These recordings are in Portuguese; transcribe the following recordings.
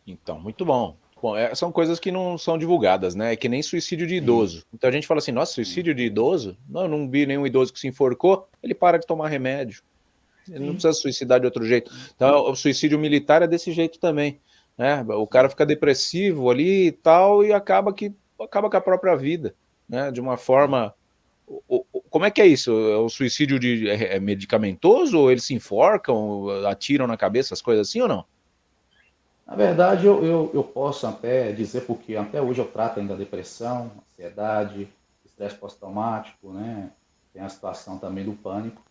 Então, muito bom. Bom, são coisas que não são divulgadas, né? É que nem suicídio de Sim, idoso. Então a gente fala assim, nossa, sim, suicídio de idoso? Não, eu não vi nenhum idoso que se enforcou, ele para de tomar remédio. Ele não sim, precisa suicidar de outro jeito. Então, o suicídio militar é desse jeito também, né? O cara sim. fica depressivo ali e tal, e acaba com a própria vida, né? De uma Sim. forma. Como é que é isso? É o suicídio é medicamentoso ou eles se enforcam, atiram na cabeça, as coisas assim ou não? Na verdade, eu posso até dizer, porque até hoje eu trato ainda depressão, ansiedade, estresse pós-traumático, né? Tem a situação também do pânico,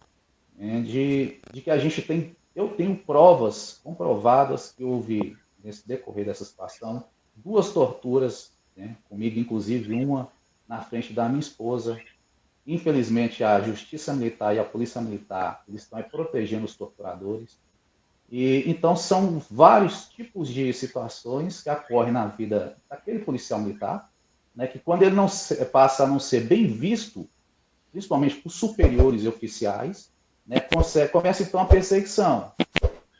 né? De que a gente tem, eu tenho provas comprovadas que houve, nesse decorrer dessa situação, duas torturas, né? Comigo, inclusive, uma na frente da minha esposa. Infelizmente, a Justiça Militar e a Polícia Militar, eles estão aí protegendo os torturadores. E, então, são vários tipos de situações que ocorrem na vida daquele policial militar, né, que quando ele não passa a não ser bem visto, principalmente por superiores e oficiais, né, começa então a perseguição,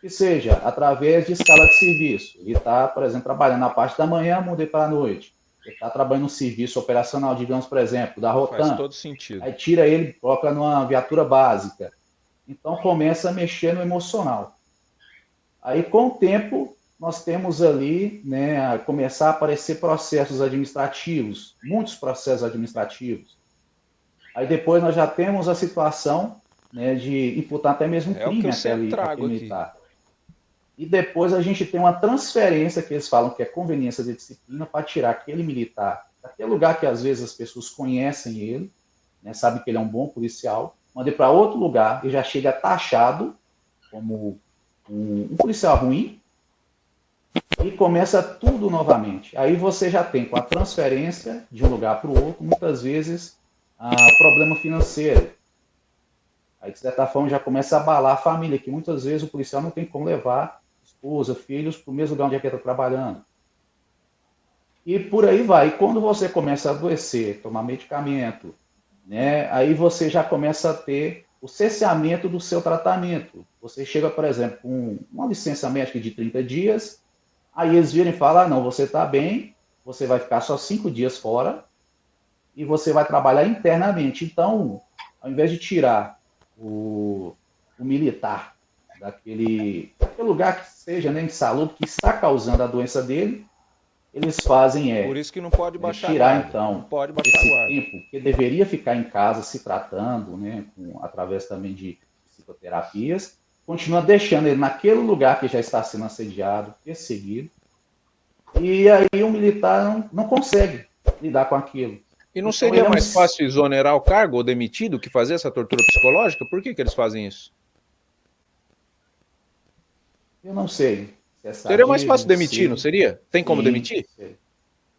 que seja através de escala de serviço. Ele está, por exemplo, trabalhando na parte da manhã, mudei para a noite. Ele está trabalhando no serviço operacional, digamos, por exemplo, da Faz Rotan. todo sentido. Aí tira ele, coloca numa viatura básica. Então começa a mexer no emocional. Aí, com o tempo, nós temos ali, né, a começar a aparecer processos administrativos, muitos processos administrativos. Aí depois nós já temos a situação, né, de imputar até mesmo É o que crime eu sempre àquele trago aqui. militar. E depois a gente tem uma transferência, que eles falam que é conveniência de disciplina, para tirar aquele militar daquele lugar que às vezes as pessoas conhecem ele, né, sabem que ele é um bom policial, manda para outro lugar e já chega taxado como um policial ruim, e começa tudo novamente. Aí você já tem com a transferência de um lugar para o outro, muitas vezes, problema financeiro. Aí, de certa forma, já começa a abalar a família, que muitas vezes o policial não tem como levar esposa, filhos para o mesmo lugar onde é que ele está trabalhando. E por aí vai. E quando você começa a adoecer, tomar medicamento, né, aí você já começa a ter o cesseamento do seu tratamento. Você chega, por exemplo, com uma licença médica de 30 dias, aí eles viram e falam: ah, não, você está bem, você vai ficar só 5 dias fora e você vai trabalhar internamente. Então, ao invés de tirar o militar daquele lugar que seja, né, insalubre, que está causando a doença dele, eles fazem Por isso que não pode baixar a tirar guarda. Não então pode baixar a esse guarda. tempo que deveria ficar em casa se tratando, né, através também de psicoterapias, continua deixando ele naquele lugar que já está sendo assediado, perseguido, e aí o militar não consegue lidar com aquilo. E não Então seria ele é um. mais fácil exonerar o cargo ou demitir do que fazer essa tortura psicológica? Por que eles fazem isso? Eu não sei se é Seria mais fácil sadismo, demitir, não se. seria? Tem como Sim, demitir? sei.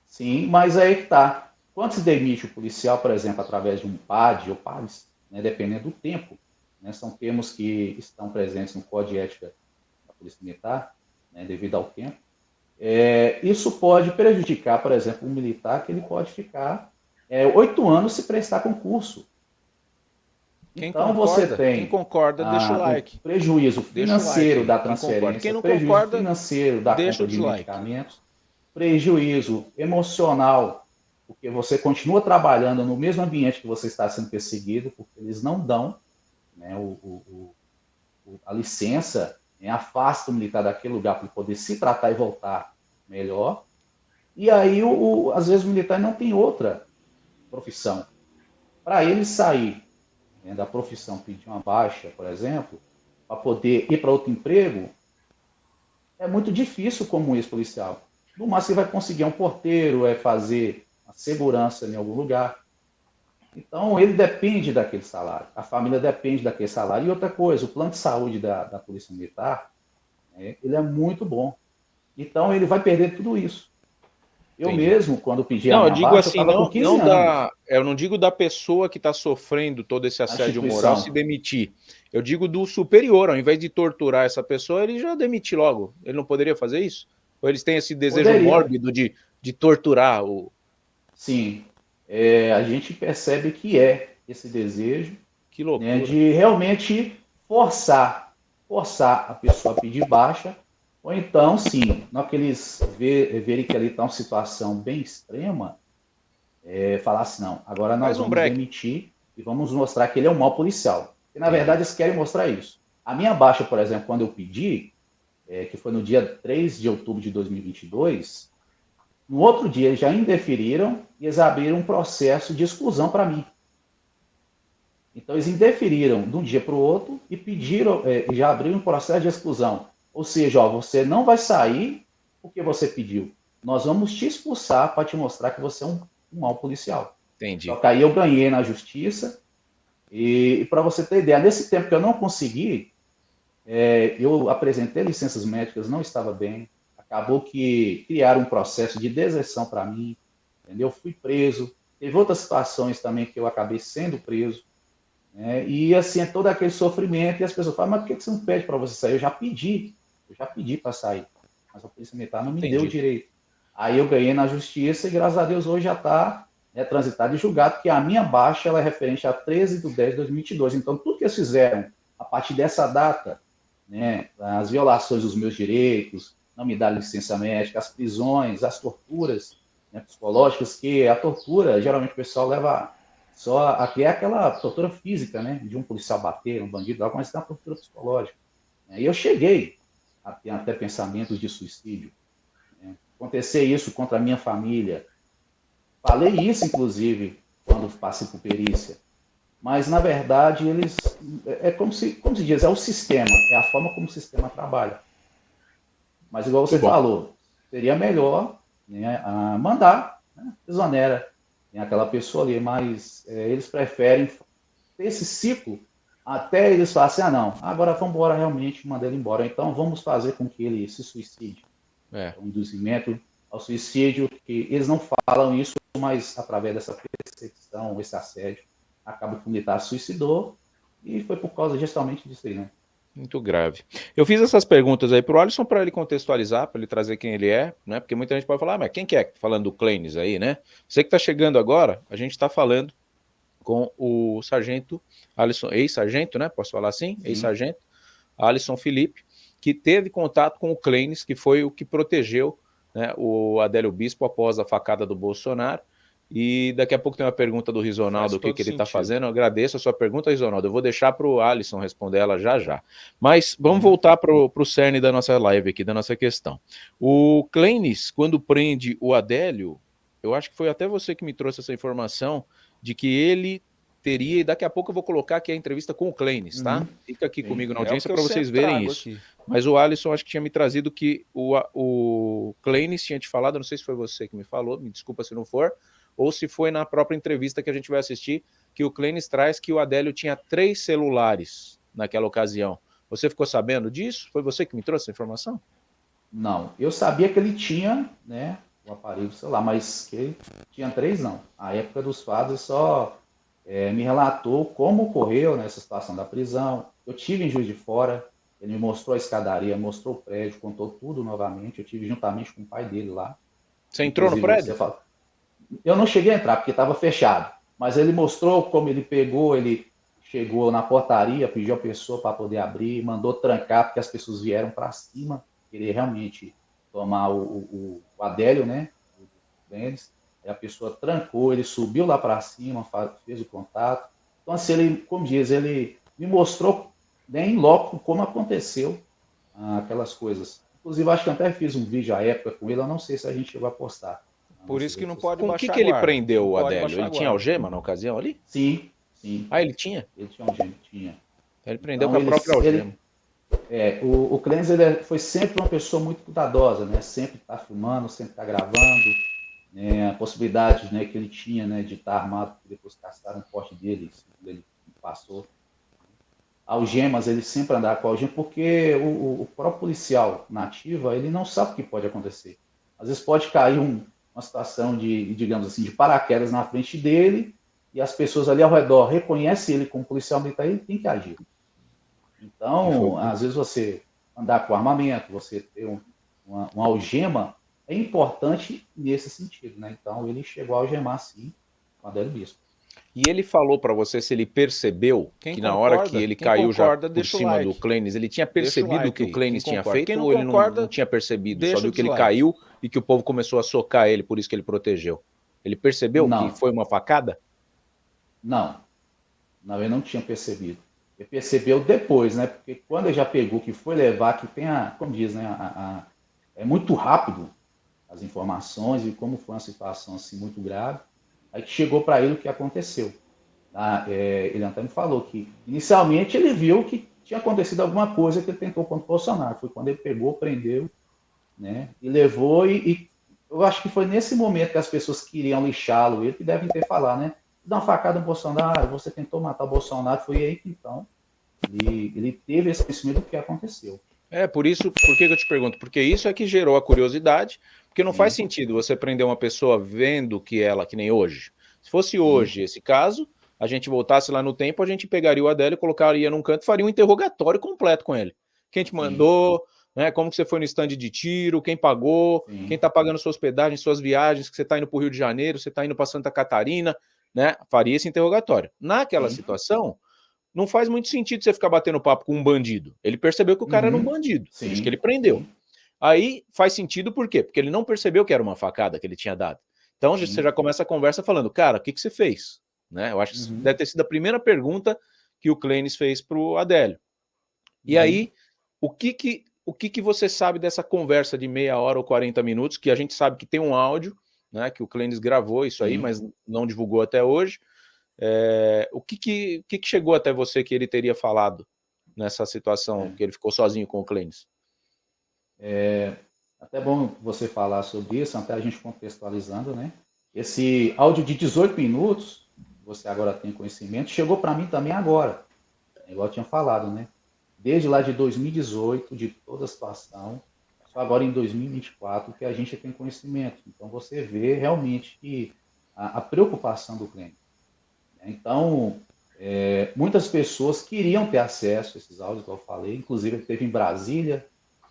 Sim, mas aí que tá. Quando se demite o policial, por exemplo, através de um PAD ou PADs, né, dependendo do tempo, né, são termos que estão presentes no Código de Ética da Polícia Militar, né, devido ao tempo. Isso pode prejudicar, por exemplo, um militar que ele pode ficar 8 anos se prestar concurso. Então você Quem tem concorda, deixa o o like. prejuízo Deixa o like financeiro aí. da Quem concorda. Quem transferência, não prejuízo concorda, financeiro da deixa compra o de dislike. medicamentos, prejuízo emocional, porque você continua trabalhando no mesmo ambiente que você está sendo perseguido, porque eles não dão, né, a licença, né, afasta o militar daquele lugar para ele poder se tratar e voltar melhor. E aí, às vezes, o militar não tem outra profissão. Para ele sair, né, da profissão, pedir uma baixa, por exemplo, para poder ir para outro emprego, é muito difícil como ex-policial. No máximo, você vai conseguir um porteiro, fazer a segurança em algum lugar. Então, ele depende daquele salário, a família depende daquele salário. E outra coisa, o plano de saúde da Polícia Militar, né, ele é muito bom. Então, ele vai perder tudo isso. Eu Entendi. mesmo, quando pedi a Não, eu minha digo baixa, eu assim, estava com 15 anos eu não digo da pessoa que está sofrendo todo esse na assédio moral se instituição. demitir. Eu digo do superior, ao invés de torturar essa pessoa, ele já demite logo. Ele não poderia fazer isso? Ou eles têm esse desejo Poderia, mórbido de torturar o. sim. A gente percebe que esse desejo, Que né, loucura. de realmente forçar a pessoa a pedir baixa, Ou então, sim, na hora que eles verem que ali está uma situação bem extrema, falar assim, não, agora nós Faz um vamos break. demitir e vamos mostrar que ele é um mau policial. E, na Entendi. verdade, eles querem mostrar isso. A minha baixa, por exemplo, quando eu pedi, que foi no dia 3 de outubro de 2022, no outro dia eles já indeferiram e eles abriram um processo de exclusão para mim. Então, eles indeferiram de um dia para o outro e pediram, já abriram um processo de exclusão. Ou seja, ó, você não vai sair porque você pediu. Nós vamos te expulsar para te mostrar que você é um mau policial. Só Entendi. que aí eu ganhei na justiça. E para você ter ideia, nesse tempo que eu não consegui, eu apresentei licenças médicas, não estava bem. Acabou que criaram um processo de deserção para mim. Entendeu? Fui preso. Teve outras situações também que eu acabei sendo preso. E assim, é todo aquele sofrimento, e as pessoas falam, mas por que você não pede para você sair? Eu já pedi para sair, mas a Polícia Militar não me deu o Entendi. direito. Aí eu ganhei na justiça e graças a Deus hoje já está, transitado e julgado, porque a minha baixa ela é referente a 13/10/2022. Então, tudo que eles fizeram a partir dessa data, né, as violações dos meus direitos, não me dar licença médica, as prisões, as torturas, né, psicológicas, que a tortura, geralmente o pessoal leva só aqui é aquela tortura física, né? De um policial bater, um bandido, mas tem uma tortura psicológica. E eu cheguei a ter até pensamentos de suicídio. Né? Acontecer isso contra a minha família. Falei isso, inclusive, quando passei por perícia. Mas, na verdade, eles. Como se diz, é o sistema, é a forma como o sistema trabalha. Mas, igual Muito você bom. falou, seria melhor, né, mandar, né, exonera. Tem aquela pessoa ali, mas eles preferem esse ciclo até eles falarem assim, ah não, agora vamos embora realmente, mandar ele embora. Então vamos fazer com que ele se suicide. É. É um induzimento ao suicídio, que eles não falam isso, mas através dessa perseguição, esse assédio, acaba que o militar se suicidou e foi por causa justamente disso aí, né? Muito grave. Eu fiz essas perguntas aí pro Alisson para ele contextualizar, para ele trazer quem ele é, né? Porque muita gente pode falar, mas quem que é? Falando do Clenis aí, né? Você que está chegando agora, a gente está falando com o sargento Alisson, ex-sargento, né? Posso falar assim? Sim. Ex-sargento Alisson Felipe, que teve contato com o Clenis, que foi o que protegeu, né, o Adélio Bispo após a facada do Bolsonaro. E daqui a pouco tem uma pergunta do Risonaldo, Faz o que todo ele está sentido. fazendo. Eu agradeço a sua pergunta, Risonaldo. Eu vou deixar para o Alisson responder ela já já. Mas vamos voltar para o cerne da nossa live aqui, da nossa questão. O Clenis, quando prende o Adélio, eu acho que foi até você que me trouxe essa informação de que ele teria, e daqui a pouco eu vou colocar aqui a entrevista com o Clenis, tá? Fica aqui Sim. comigo na É o audiência que eu para vocês sempre verem trago isso. aqui. Mas o Alisson acho que tinha me trazido que o Clenis tinha te falado, não sei se foi você que me falou, me desculpa se não for, ou se foi na própria entrevista que a gente vai assistir, que o Clenis traz que o Adélio tinha 3 celulares naquela ocasião. Você ficou sabendo disso? Foi você que me trouxe essa informação? Não, eu sabia que ele tinha, né, o aparelho celular, mas que ele tinha 3 não. A época dos fatos só me relatou como ocorreu nessa situação da prisão. Eu tive em Juiz de Fora, ele me mostrou a escadaria, mostrou o prédio, contou tudo novamente. Eu tive juntamente com o pai dele lá. Você entrou no Inclusive, você prédio? fala. Eu não cheguei a entrar porque estava fechado, mas ele mostrou como ele pegou, ele chegou na portaria, pediu a pessoa para poder abrir, mandou trancar porque as pessoas vieram para cima, querer realmente tomar o Adélio, né? O Denis. Aí a pessoa trancou, ele subiu lá para cima, fez o contato. Então, assim, ele, como diz, ele me mostrou bem logo como aconteceu aquelas coisas. Inclusive, acho que eu até fiz um vídeo à época com ele, eu não sei se a gente chegou a postar nas Por nossas isso que redes não pode sociais. Com o que, baixar que ele guarda. prendeu Não o pode Adélio? baixar Ele tinha guarda. algema na ocasião ali? Sim, sim, Ah, ele tinha? ele tinha um gênio, tinha. Ele prendeu com Então, a própria algema. o Clenis foi sempre uma pessoa muito cuidadosa, né? Sempre está filmando, sempre está gravando, né? A possibilidade, né, que ele tinha, né, de estar armado, depois caçaram o porte dele, ele passou. Algemas, ele sempre andava com algema, porque o próprio policial na ativa, ele não sabe o que pode acontecer. Às vezes pode cair uma situação de, digamos assim, de paraquedas na frente dele, e as pessoas ali ao redor reconhecem ele como policial militar, ele tem que agir. E foi. Então, às vezes você andar com armamento, você ter uma algema, é importante nesse sentido, né? Então, ele chegou a algemar, sim, o Adélio Bispo. E ele falou para você se ele percebeu que na hora que ele caiu já por cima do Clênis, ele tinha percebido o que o Clênis tinha feito ou ele não tinha percebido? Só viu que ele caiu e que o povo começou a socar ele, por isso que ele protegeu. Ele percebeu que foi uma facada? Não, ele não tinha percebido. Ele percebeu depois, né? Porque quando ele já pegou, que foi levar, que tem como diz, né? É muito rápido as informações e como foi uma situação assim muito grave. Aí que chegou para ele o que aconteceu. Ele até me falou que inicialmente ele viu que tinha acontecido alguma coisa que ele tentou contra o Bolsonaro. Foi quando ele pegou, prendeu, né? E levou e eu acho que foi nesse momento que as pessoas queriam lixá-lo, ele que devem ter falado, né? Dá uma facada no Bolsonaro, você tentou matar o Bolsonaro, foi aí que então ele teve esse conhecimento do que aconteceu. Por isso, por que eu te pergunto? Porque isso é que gerou a curiosidade, porque não faz sentido você prender uma pessoa vendo que ela, que nem hoje. Se fosse hoje esse caso, a gente voltasse lá no tempo, a gente pegaria o Adélio, colocaria num canto e faria um interrogatório completo com ele. Quem te mandou, né? Como que você foi no stand de tiro, quem pagou, quem está pagando sua hospedagem, suas viagens, que você está indo para o Rio de Janeiro, você está indo para Santa Catarina, né? Faria esse interrogatório. Naquela situação, não faz muito sentido você ficar batendo papo com um bandido. Ele percebeu que o cara era um bandido, por isso que ele prendeu. Aí faz sentido por quê? Porque ele não percebeu que era uma facada que ele tinha dado. Então você já começa a conversa falando, cara, o que você fez? Né? Eu acho que deve ter sido a primeira pergunta que o Clênis fez para o Adélio. E aí, o que você sabe dessa conversa de meia hora ou 40 minutos, que a gente sabe que tem um áudio, né, que o Clênis gravou isso aí, mas não divulgou até hoje. O que chegou até você que ele teria falado nessa situação, que ele ficou sozinho com o Clênis? Até bom você falar sobre isso, até a gente contextualizando, né? Esse áudio de 18 minutos, você agora tem conhecimento, chegou para mim também agora, igual eu tinha falado, né? Desde lá de 2018, de toda a situação, só agora em 2024 que a gente tem conhecimento. Então você vê realmente que a preocupação do cliente. Então, muitas pessoas queriam ter acesso a esses áudios, como eu falei, inclusive ele teve em Brasília,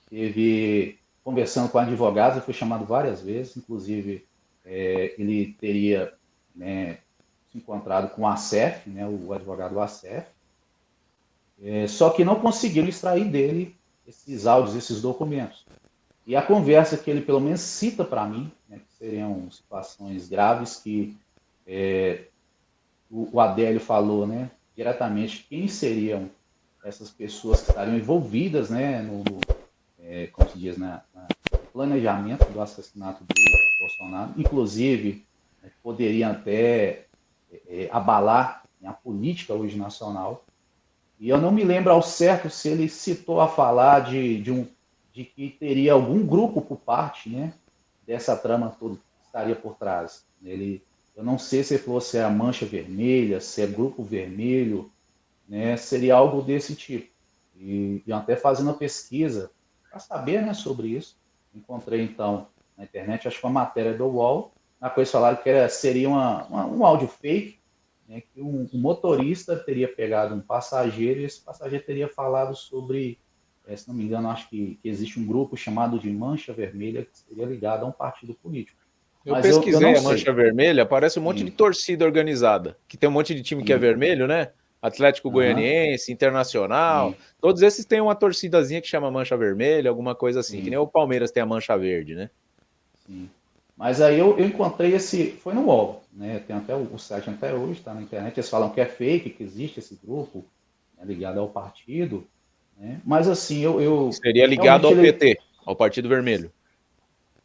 teve conversando com advogados, ele foi chamado várias vezes, inclusive ele teria, né, se encontrado com o Acef, né, o advogado Acef, só que não conseguiram extrair dele esses áudios, esses documentos. E a conversa que ele pelo menos cita para mim, né, que seriam situações graves que o Adélio falou, né, diretamente quem seriam essas pessoas que estariam envolvidas, né, como se diz, no planejamento do assassinato do Bolsonaro, inclusive poderiam até abalar, né, a política hoje nacional. E eu não me lembro ao certo se ele citou a falar de que teria algum grupo por parte, né, dessa trama toda que estaria por trás. Eu não sei se ele falou se é a Mancha Vermelha, se é Grupo Vermelho, né, seria algo desse tipo. E até fazendo a pesquisa para saber, né, sobre isso, encontrei então na internet, acho que uma matéria do UOL, na qual eles falaram que seria um áudio fake, né, que um motorista teria pegado um passageiro e esse passageiro teria falado sobre, se não me engano, acho que existe um grupo chamado de Mancha Vermelha que seria ligado a um partido político. Eu pesquisei a Mancha Vermelha, parece um monte de torcida organizada, que tem um monte de time que é vermelho, né? Atlético Goianiense, Internacional, todos esses têm uma torcidazinha que chama Mancha Vermelha, alguma coisa assim, que nem o Palmeiras tem a Mancha Verde, né? Sim. Mas aí eu encontrei foi no UOL, né? Tem até o site até hoje, está na internet, eles falam que é fake, que existe esse grupo, né, ligado ao partido, né? Mas assim, seria ligado ao PT, ao Partido Vermelho.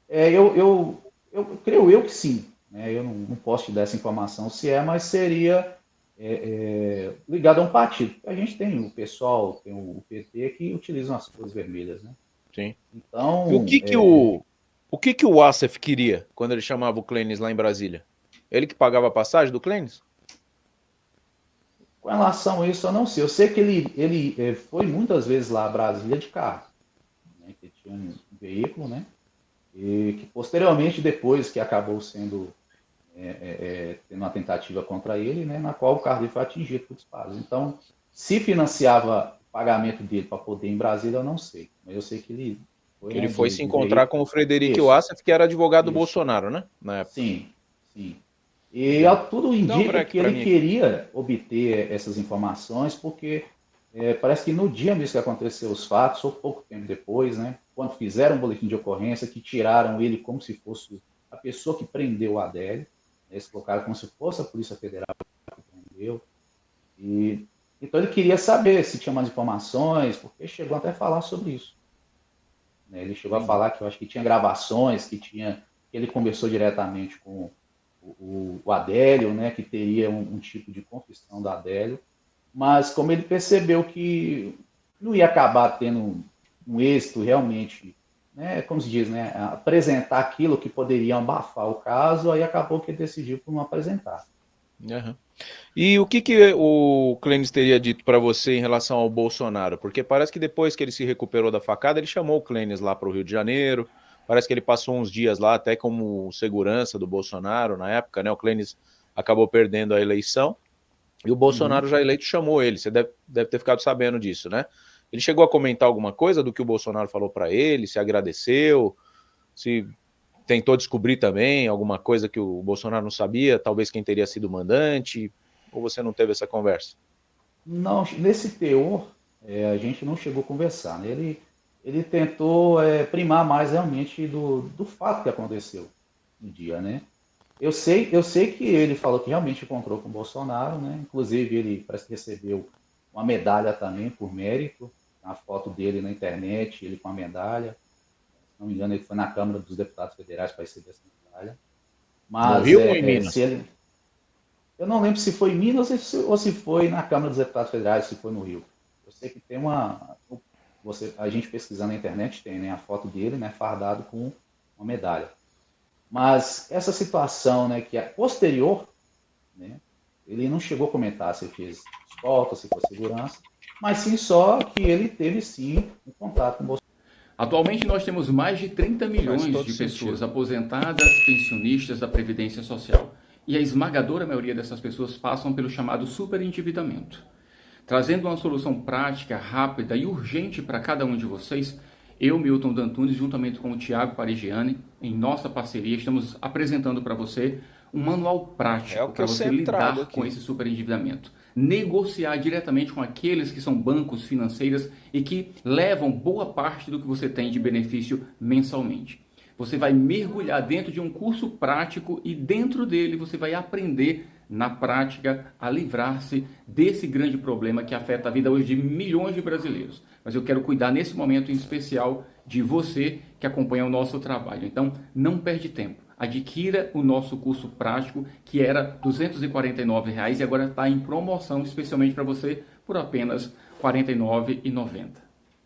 Eu creio que sim, né? Eu não posso te dar essa informação se mas seria ligado a um partido. A gente tem o pessoal, tem o PT que utilizam as cores vermelhas, né? Sim. Então, e o que o Acef queria quando ele chamava o Clênis lá em Brasília? Ele que pagava a passagem do Clênis? Com relação a isso, eu não sei. Eu sei que ele foi muitas vezes lá a Brasília de carro, né? Que tinha um veículo, né? E que posteriormente, depois que acabou sendo tendo uma tentativa contra ele, né, na qual o carro dele foi atingido por disparos. Então, se financiava o pagamento dele para poder ir em Brasília, eu não sei. Mas eu sei que ele foi, ele foi se encontrar com o Frederico Assef, que era advogado do Bolsonaro, né? Na época. Sim, sim. E tudo indica que ele queria obter essas informações, porque parece que no dia mesmo que aconteceu os fatos, ou pouco tempo depois, né, quando fizeram um boletim de ocorrência, que tiraram ele como se fosse a pessoa que prendeu o Adélio, eles colocaram como se fosse a Polícia Federal que prendeu, então ele queria saber se tinha mais informações, porque chegou até a falar sobre isso. Né? Ele chegou a falar que eu acho que tinha gravações, que ele conversou diretamente com o Adélio, né, que teria um tipo de confissão do Adélio, mas como ele percebeu que não ia acabar tendo um êxito realmente, né, como se diz, né, apresentar aquilo que poderia abafar o caso, aí acabou que ele decidiu por não apresentar. Uhum. E o que o Clênis teria dito para você em relação ao Bolsonaro? Porque parece que depois que ele se recuperou da facada, ele chamou o Clênis lá para o Rio de Janeiro, parece que ele passou uns dias lá até como segurança do Bolsonaro na época, né? O Clênis acabou perdendo a eleição e o Bolsonaro já eleito chamou ele, você deve ter ficado sabendo disso, né? Ele chegou a comentar alguma coisa do que o Bolsonaro falou para ele, se agradeceu, se tentou descobrir também alguma coisa que o Bolsonaro não sabia, talvez quem teria sido o mandante, ou você não teve essa conversa? Não, nesse teor, a gente não chegou a conversar. Né? Ele tentou primar mais realmente do fato que aconteceu no dia, né? Eu sei que ele falou que realmente encontrou com o Bolsonaro, né? Inclusive ele parece que recebeu uma medalha também por mérito, a foto dele na internet, ele com a medalha. Se não me engano, ele foi na Câmara dos Deputados Federais para receber essa medalha. No Mas Rio ou em Minas? eu não lembro se foi em Minas ou se foi na Câmara dos Deputados Federais, se foi no Rio. Eu sei que tem a gente pesquisando na internet tem, né, a foto dele, né, fardado com uma medalha. Mas essa situação, né, que é posterior, né, ele não chegou a comentar se fez escolta, se foi segurança, mas sim só que ele teve sim um contato com o Bolsonaro. Atualmente nós temos mais de 30 milhões de pessoas aposentadas, pensionistas da Previdência Social. E a esmagadora maioria dessas pessoas passam pelo chamado superendividamento. Trazendo uma solução prática, rápida e urgente para cada um de vocês, eu, Milton Dantunes, juntamente com o Thiago Parigiani, em nossa parceria, estamos apresentando para você um manual prático para você lidar com esse superendividamento. Negociar diretamente com aqueles que são bancos financeiros e que levam boa parte do que você tem de benefício mensalmente. Você vai mergulhar dentro de um curso prático e dentro dele você vai aprender na prática a livrar-se desse grande problema que afeta a vida hoje de milhões de brasileiros. Mas eu quero cuidar nesse momento em especial de você que acompanha o nosso trabalho. Então, não perde tempo. Adquira o nosso curso prático, que era R$ 249 e agora está em promoção especialmente para você por apenas R$ 49,90.